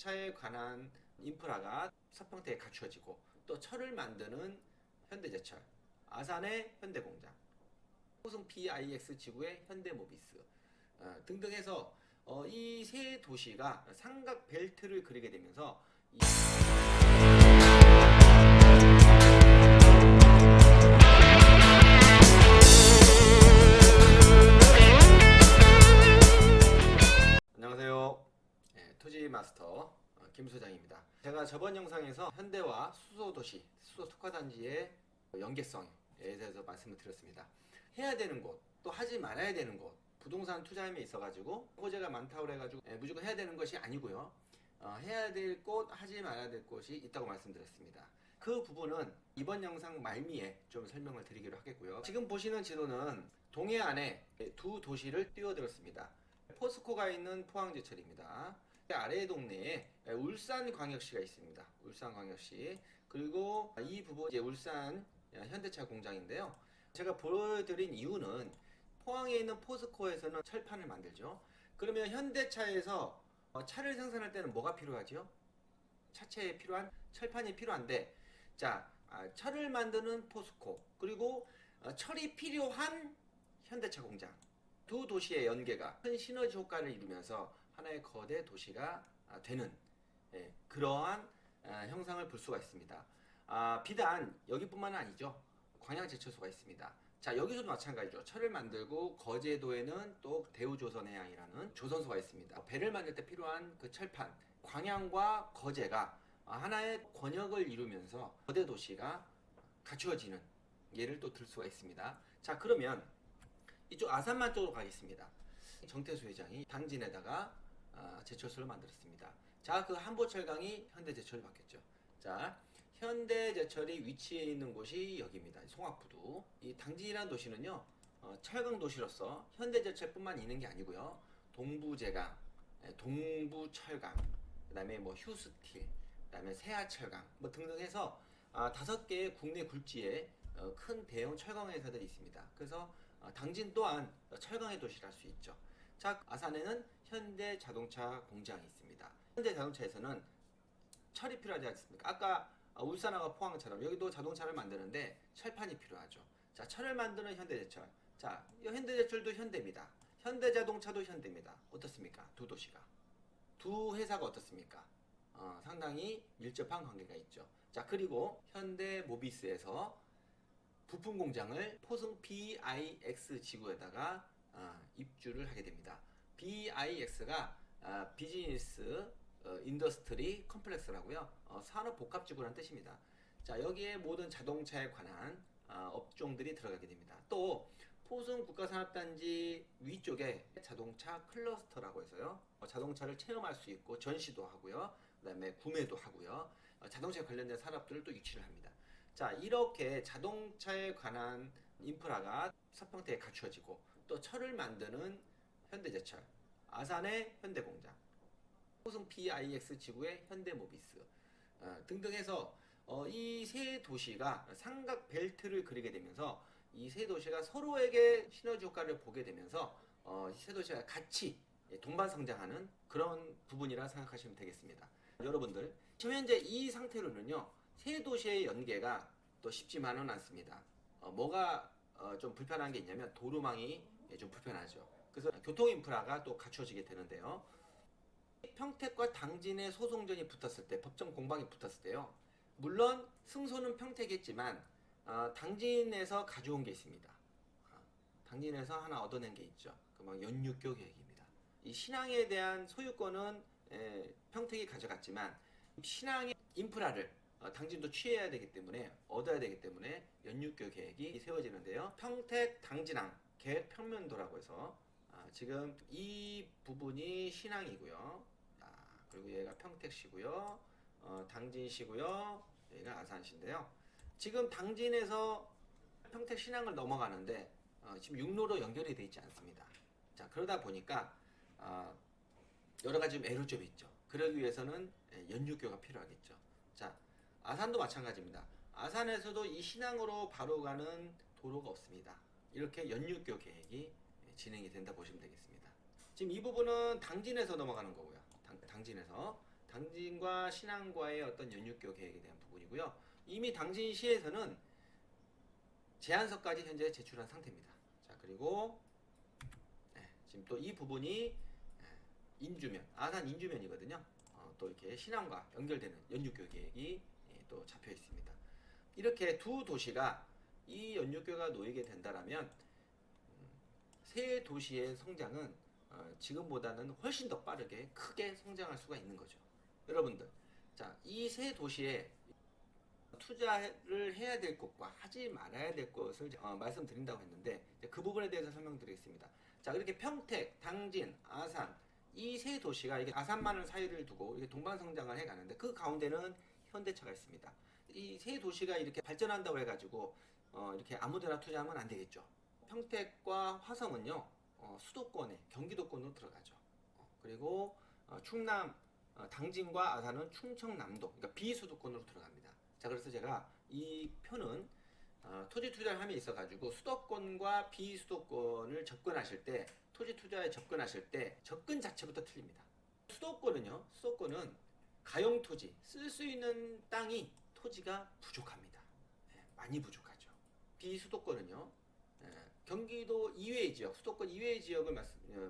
자동차에 관한 인프라가 서평택에 갖추어지고 또 철을 만드는 현대제철, 아산의 현대공장, 호승 PIX 지구의 현대모비스 등등 해서 이 세 도시가 삼각 벨트를 그리게 되면서 안녕하세요. 토지 마스터 김 소장입니다. 제가 저번 영상에서 현대와 수소도시, 수소 특화단지의 연계성에 대해서 말씀을 드렸습니다. 해야 되는 곳, 또 하지 말아야 되는 곳, 부동산 투자임에 있어가지고 호재가 많다고 해가지고 무조건 해야 되는 것이 아니고요. 해야 될 곳, 하지 말아야 될 곳이 있다고 말씀드렸습니다. 그 부분은 이번 영상 말미에 좀 설명을 드리기로 하겠고요. 지금 보시는 지도는 동해안에 두 도시를 띄워드렸습니다. 포스코가 있는 포항제철입니다. 아래 동네에 울산광역시가 있습니다. 울산광역시. 그리고 이 부분 이제 울산 현대차 공장인데요. 제가 보여드린 이유는 포항에 있는 포스코에서는 철판을 만들죠. 그러면 현대차에서 차를 생산할 때는 뭐가 필요하죠? 차체에 필요한 철판이 필요한데, 자, 철을 만드는 포스코 그리고 철이 필요한 현대차 공장. 두 도시의 연계가 큰 시너지 효과를 이루면서 하나의 거대 도시가 되는 그러한 형상을 볼 수가 있습니다. 비단 여기뿐만 아니죠. 광양제철소가 있습니다. 자, 여기서도 마찬가지죠. 철을 만들고 거제도에는 또 대우조선해양이라는 조선소가 있습니다. 배를 만들 때 필요한 그 철판, 광양과 거제가 하나의 권역을 이루면서 거대 도시가 갖추어지는 예를 또 들 수가 있습니다. 자, 그러면 이쪽 아산만 쪽으로 가겠습니다. 정태수 회장이 당진에다가 제철소를 만들었습니다. 자, 그 한보철강이 현대제철이 바뀌었죠. 자, 현대제철이 위치해 있는 곳이 여기입니다. 송악부두. 이 당진이라는 도시는요, 철강 도시로서 현대제철뿐만 있는 게 아니고요, 동부제강, 동부철강, 그다음에 뭐 휴스틸, 그다음에 세아철강, 뭐 등등 해서 5개의 국내 굴지에 큰 대형 철강 회사들이 있습니다. 그래서 당진 또한 철강의 도시를 할 수 있죠. 자, 아산에는 현대자동차 공장이 있습니다. 현대자동차에서는 철이 필요하지 않습니까? 아까 울산하고 포항처럼 여기도 자동차를 만드는데 철판이 필요하죠. 자, 철을 만드는 현대제철. 자, 이 현대제철도 현대입니다. 현대자동차도 현대입니다. 어떻습니까? 두 도시가. 두 회사가 어떻습니까? 상당히 밀접한 관계가 있죠. 자, 그리고 현대모비스에서 부품 공장을 포승 BIX 지구에다가 입주를 하게 됩니다. BIX가 비즈니스 인더스트리 컴플렉스라고요. 산업 복합 지구라는 뜻입니다. 자, 여기에 모든 자동차에 관한 업종들이 들어가게 됩니다. 또 포승 국가산업단지 위쪽에 자동차 클러스터라고 해서요. 자동차를 체험할 수 있고 전시도 하고요. 그다음에 구매도 하고요. 자동차에 관련된 산업들을 또 유치를 합니다. 자, 이렇게 자동차에 관한 인프라가 서평택에 갖추어지고 또 철을 만드는 현대제철, 아산의 현대공장, 호승 PIX 지구의 현대모비스 등등 해서 이 세 도시가 삼각 벨트를 그리게 되면서 이 세 도시가 서로에게 시너지 효과를 보게 되면서 이 세 도시가 같이 동반 성장하는 그런 부분이라 생각하시면 되겠습니다. 여러분들, 지금 현재 이 상태로는요, 세 도시의 연계가 또 쉽지만은 않습니다. 뭐가 좀 불편한 게 있냐면 도로망이 좀 불편하죠. 그래서 교통 인프라가 또 갖추어지게 되는데요. 평택과 당진의 소송전이 붙었을 때, 법정 공방이 붙었을 때요, 물론 승소는 평택했지만 당진에서 가져온 게 있습니다. 당진에서 하나 얻어낸 게 있죠. 그 연육교 계획입니다. 이 신항에 대한 소유권은 평택이 가져갔지만 신항의 인프라를 당진도 취해야 되기 때문에, 얻어야 되기 때문에 연육교 계획이 세워지는데요. 평택 당진항 계획 평면도라고 해서 지금 이 부분이 신항이고요. 그리고 얘가 평택시고요. 당진시고요. 얘가 아산시인데요. 지금 당진에서 평택 신항을 넘어가는데 지금 육로로 연결이 되어 있지 않습니다. 자, 그러다 보니까 여러 가지 애로점이 있죠. 그러기 위해서는 연육교가 필요하겠죠. 자, 아산도 마찬가지입니다. 아산에서도 이 신항으로 바로 가는 도로가 없습니다. 이렇게 연육교 계획이 진행이 된다 보시면 되겠습니다. 지금 이 부분은 당진에서 넘어가는 거고요. 당진에서 당진과 신안과의 어떤 연육교 계획에 대한 부분이고요. 이미 당진시에서는 제안서까지 현재 제출한 상태입니다. 자, 그리고 지금 또 이 부분이 인주면, 아산 인주면이거든요. 또 이렇게 신안과 연결되는 연육교 계획이 또 잡혀 있습니다. 이렇게 두 도시가 이 연육교가 놓이게 된다라면 세 도시의 성장은 지금보다는 훨씬 더 빠르게 크게 성장할 수가 있는 거죠. 여러분들, 자, 이 세 도시에 투자를 해야 될 것과 하지 말아야 될 것을 말씀드린다고 했는데 그 부분에 대해서 설명드리겠습니다. 자, 이렇게 평택, 당진, 아산 이 세 도시가 이게 아산만을 사이를 두고 이게 동방성장을 해가는데 그 가운데는 현대차가 있습니다. 이 세 도시가 이렇게 발전한다고 해가지고 이렇게 아무데나 투자하면 안 되겠죠. 평택과 화성은요 수도권에 경기도권으로 들어가죠. 그리고 충남 당진과 아산은 충청남도 그러니까 비수도권으로 들어갑니다. 자, 그래서 제가 이 표는 토지 투자를 함에 있어 가지고 수도권과 비수도권을 접근하실 때 토지 투자에 접근하실 때 접근 자체부터 틀립니다. 수도권은 가용 토지 쓸 수 있는 땅이 토지가 부족합니다. 많이 부족하죠. 비수도권은요 경기도 이외의 지역, 수도권 이외의 지역을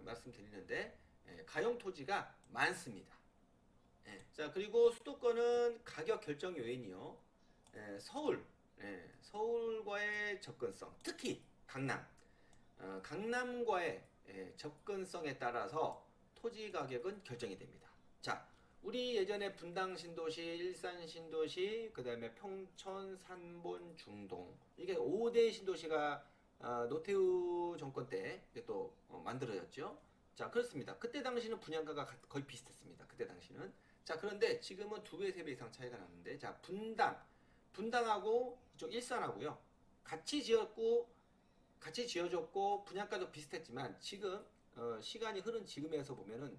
말씀드리는데 가용 토지가 많습니다. 자, 그리고 수도권은 가격 결정 요인이요. 서울과의 접근성, 특히 강남과의 접근성에 따라서 토지 가격은 결정이 됩니다. 자, 우리 예전에 분당 신도시, 일산 신도시, 그 다음에 평촌, 산본, 중동 이게 5대 신도시가 노태우 정권 때 또 만들어졌죠. 자, 그렇습니다. 그때 당시는 분양가가 거의 비슷했습니다. 그때 당시는. 자, 그런데 지금은 2배, 3배 이상 차이가 나는데, 자, 분당하고 이쪽 일산하고요. 같이 지어졌고 분양가도 비슷했지만 지금 시간이 흐른 지금에서 보면은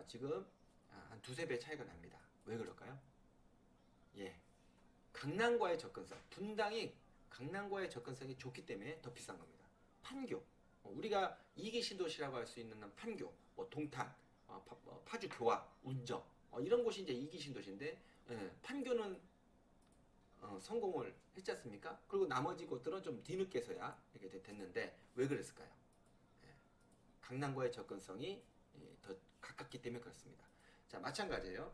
지금 한 2~3배 차이가 납니다. 왜 그럴까요? 예. 강남과의 접근성. 분당이 강남과의 접근성이 좋기 때문에 더 비싼 겁니다. 판교. 우리가 이기 신도시라고 할 수 있는 판교, 동탄, 파주 교화, 운정 이런 곳이 이제 이기 신도시인데 판교는 성공을 했지 않습니까? 그리고 나머지 곳들은 좀 뒤늦게서야 이렇게 됐는데 왜 그랬을까요? 강남과의 접근성이 더 가깝기 때문에 그렇습니다. 자, 마찬가지예요.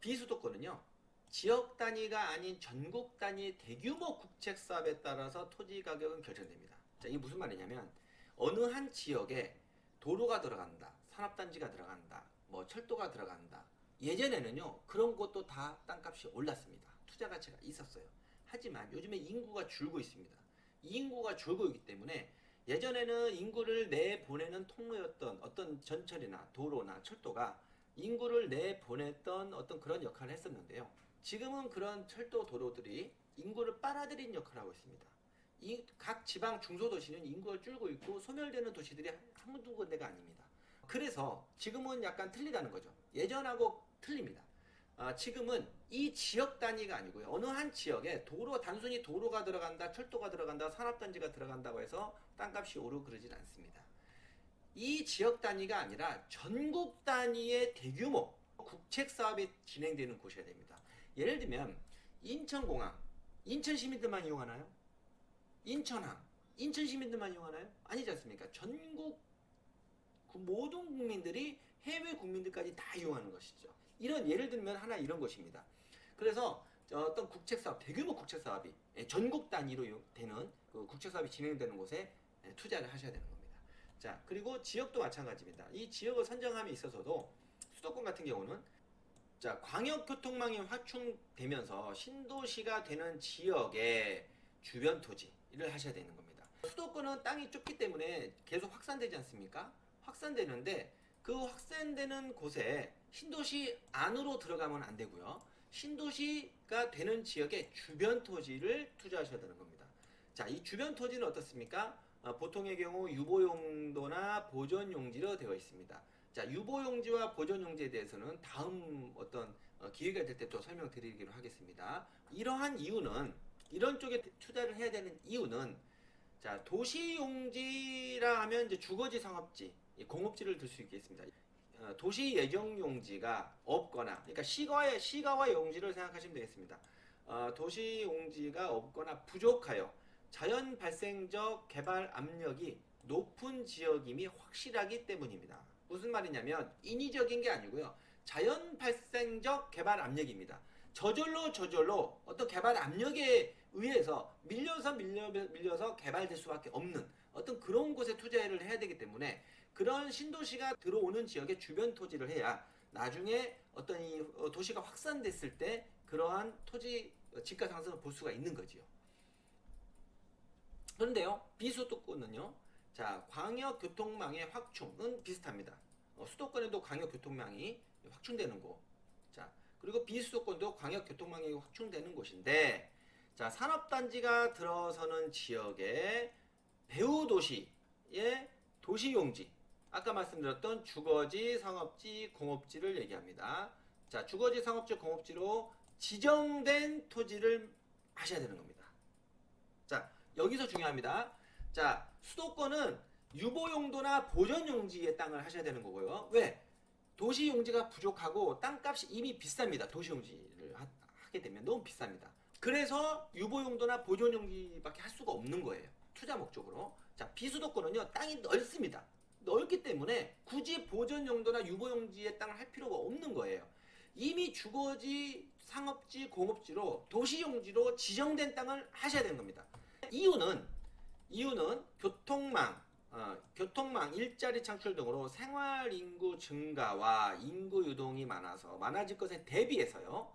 비수도권은요. 지역 단위가 아닌 전국 단위 대규모 국책 사업에 따라서 토지 가격은 결정됩니다. 자, 이게 무슨 말이냐면 어느 한 지역에 도로가 들어간다, 산업단지가 들어간다, 뭐 철도가 들어간다. 예전에는요 그런 것도 다 땅값이 올랐습니다. 투자 가치가 있었어요. 하지만 요즘에 인구가 줄고 있습니다. 인구가 줄고 있기 때문에 예전에는 인구를 내보내는 통로였던 어떤 전철이나 도로나 철도가 인구를 내보냈던 어떤 그런 역할을 했었는데요. 지금은 그런 철도 도로들이 인구를 빨아들인 역할을 하고 있습니다. 이 각 지방 중소도시는 인구가 줄고 있고 소멸되는 도시들이 한두 군데가 아닙니다. 그래서 지금은 약간 틀리다는 거죠. 예전하고 틀립니다. 지금은 이 지역 단위가 아니고요. 어느 한 지역에 단순히 도로가 들어간다, 철도가 들어간다, 산업단지가 들어간다고 해서 땅값이 오르고 그러진 않습니다. 이 지역 단위가 아니라 전국 단위의 대규모 국책 사업이 진행되는 곳이어야 됩니다. 예를 들면 인천공항, 인천 시민들만 이용하나요? 인천항, 인천 시민들만 이용하나요? 아니지 않습니까? 전국 모든 국민들이 해외 국민들까지 다 이용하는 것이죠. 이런 예를 들면 하나 이런 것입니다. 그래서 어떤 국책사업, 대규모 국책사업이 전국 단위로 되는 그 국책사업이 진행되는 곳에 투자를 하셔야 되는 겁니다. 자, 그리고 지역도 마찬가지입니다. 이 지역을 선정함에 있어서도 수도권 같은 경우는 자, 광역교통망이 확충되면서 신도시가 되는 지역의 주변 토지를 하셔야 되는 겁니다. 수도권은 땅이 좁기 때문에 계속 확산되지 않습니까? 확산되는데 그 확산되는 곳에 신도시 안으로 들어가면 안 되고요. 신도시가 되는 지역의 주변 토지를 투자하셔야 되는 겁니다. 자, 이 주변 토지는 어떻습니까? 보통의 경우 유보용도나 보존용지로 되어 있습니다. 자, 유보용지와 보존용지에 대해서는 다음 어떤 기회가 될 때 또 설명드리기로 하겠습니다. 이러한 이유는 이런 쪽에 투자를 해야 되는 이유는 자, 도시용지라 하면 이제 주거지, 상업지, 공업지를 들 수 있겠습니다. 도시 예정 용지가 없거나, 그러니까 시가와 용지를 생각하시면 되겠습니다. 도시 용지가 없거나 부족하여 자연 발생적 개발 압력이 높은 지역임이 확실하기 때문입니다. 무슨 말이냐면 인위적인 게 아니고요. 자연 발생적 개발 압력입니다. 저절로 어떤 개발 압력에 의해서 밀려서 개발될 수밖에 없는 어떤 그런 곳에 투자를 해야 되기 때문에 그런 신도시가 들어오는 지역에 주변 토지를 해야 나중에 어떤 이 도시가 확산됐을 때 그러한 토지 집가 상승을 볼 수가 있는 거지요. 그런데요, 비수도권은요, 자, 광역 교통망의 확충은 비슷합니다. 수도권에도 광역 교통망이 확충되는 곳. 자, 그리고 비수도권도 광역 교통망이 확충되는 곳인데, 자, 산업단지가 들어서는 지역의 배후 도시의 도시용지. 아까 말씀드렸던 주거지, 상업지, 공업지를 얘기합니다. 자, 주거지, 상업지, 공업지로 지정된 토지를 하셔야 되는 겁니다. 자, 여기서 중요합니다. 자, 수도권은 유보용도나 보전용지의 땅을 하셔야 되는 거고요. 왜? 도시용지가 부족하고 땅값이 이미 비쌉니다. 도시용지를 하게 되면 너무 비쌉니다. 그래서 유보용도나 보존용지밖에 할 수가 없는 거예요. 투자 목적으로. 자, 비수도권은요, 땅이 넓습니다. 넓기 때문에 굳이 보존용도나 유보용지의 땅을 할 필요가 없는 거예요. 이미 주거지, 상업지, 공업지로 도시용지로 지정된 땅을 하셔야 되는 겁니다. 이유는 교통망, 일자리 창출 등으로 생활 인구 증가와 인구 유동이 많아질 것에 대비해서요.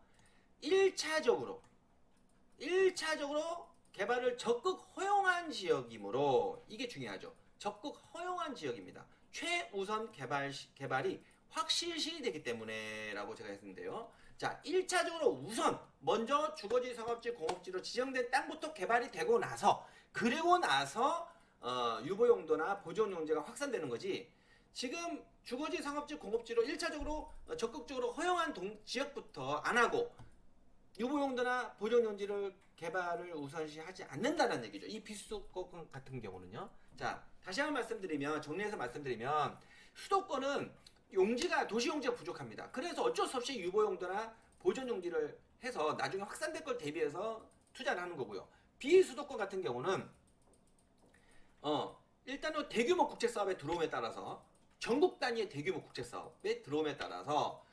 1차적으로 개발을 적극 허용한 지역이므로 이게 중요하죠. 적극 허용한 지역입니다. 최우선 개발이 확실시 되기 때문에 라고 제가 했는데요. 자, 1차적으로 우선 먼저 주거지, 상업지, 공업지로 지정된 땅부터 개발이 되고 나서 유보용도나 보존용지가 확산되는 거지. 지금 주거지, 상업지, 공업지로 1차적으로 적극적으로 허용한 지역부터 안 하고 유보용도나 보존용지를 개발을 우선시하지 않는다는 얘기죠. 이 비수도권 같은 경우는요. 자, 다시 한번 정리해서 말씀드리면 수도권은 도시용지가 부족합니다. 그래서 어쩔 수 없이 유보용도나 보존용지를 해서 나중에 확산될 걸 대비해서 투자를 하는 거고요. 비수도권 같은 경우는 일단은 대규모 국제사업에 들어옴에 따라서 전국 단위의 대규모 국제사업에 들어옴에 따라서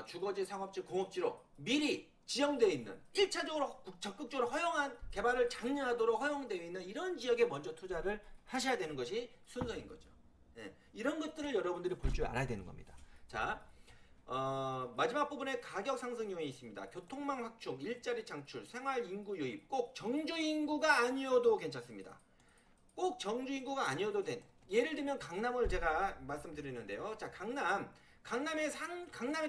주거지, 상업지, 공업지로 미리 지정되어 있는 1차적으로 적극적으로 개발을 장려하도록 허용되어 있는 이런 지역에 먼저 투자를 하셔야 되는 것이 순서인 거죠. 네, 이런 것들을 여러분들이 볼 줄 알아야 되는 겁니다. 자, 마지막 부분에 가격 상승 요인이 있습니다. 교통망 확충, 일자리 창출, 생활 인구 유입, 꼭 정주 인구가 아니어도 괜찮습니다. 꼭 정주 인구가 아니어도 예를 들면 강남을 제가 말씀드리는데요. 자, 강남의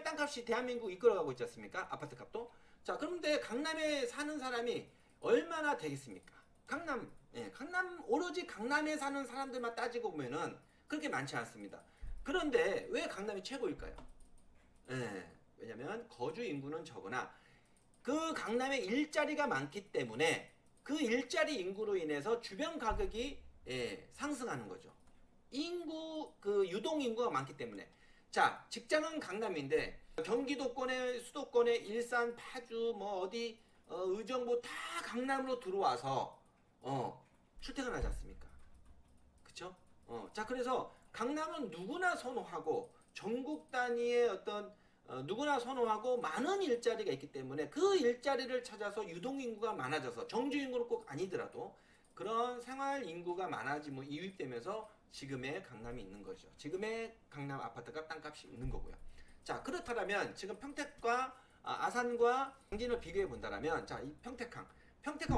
땅값이 대한민국 이끌어가고 있지 않습니까? 아파트 값도. 자, 그런데 강남에 사는 사람이 얼마나 되겠습니까? 강남 오로지 강남에 사는 사람들만 따지고 보면은 그렇게 많지 않습니다. 그런데 왜 강남이 최고일까요? 왜냐면 거주 인구는 적으나 그 강남에 일자리가 많기 때문에 그 일자리 인구로 인해서 주변 가격이 상승하는 거죠. 유동 인구가 많기 때문에. 자, 직장은 강남인데 경기도권에, 수도권에 일산, 파주, 의정부 다 강남으로 들어와서 출퇴근하지 않습니까? 그쵸? 자, 그래서 강남은 누구나 선호하고 전국 단위의 누구나 선호하고 많은 일자리가 있기 때문에 그 일자리를 찾아서 유동인구가 많아져서 정주인구는 꼭 아니더라도 그런 생활인구가 유입되면서 지금의 강남이 있는 거죠. 지금의 강남 아파트가 땅값이 있는 거고요. 자, 그렇다면 지금 평택과 아산과 당진을 비교해 본다면, 자, 이 평택항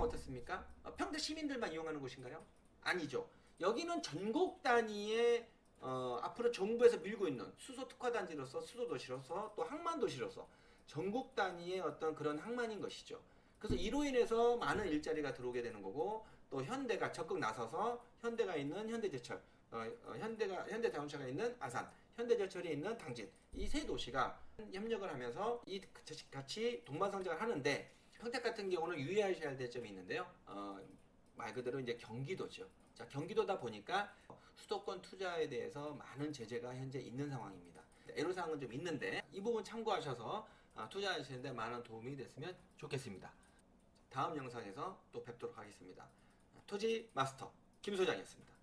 어떻습니까? 평택 시민들만 이용하는 곳인가요? 아니죠. 여기는 전국 단위의 앞으로 정부에서 밀고 있는 수소 특화단지로서, 수도도시로서, 또 항만도시로서 전국 단위의 어떤 그런 항만인 것이죠. 그래서 이로 인해서 많은 일자리가 들어오게 되는 거고, 또 현대가 적극 나서서 현대가 있는 현대제철, 현대자동차가 있는 아산, 현대제철이 있는 당진, 이 세 도시가 협력을 하면서 같이 동반성장을 하는데, 평택 같은 경우는 유의하셔야 될 점이 있는데요. 말 그대로 이제 경기도죠. 자, 경기도다 보니까 수도권 투자에 대해서 많은 제재가 현재 있는 상황입니다. 애로사항은 좀 있는데 이 부분 참고하셔서 투자하시는데 많은 도움이 됐으면 좋겠습니다. 다음 영상에서 또 뵙도록 하겠습니다. 토지 마스터 김 소장이었습니다.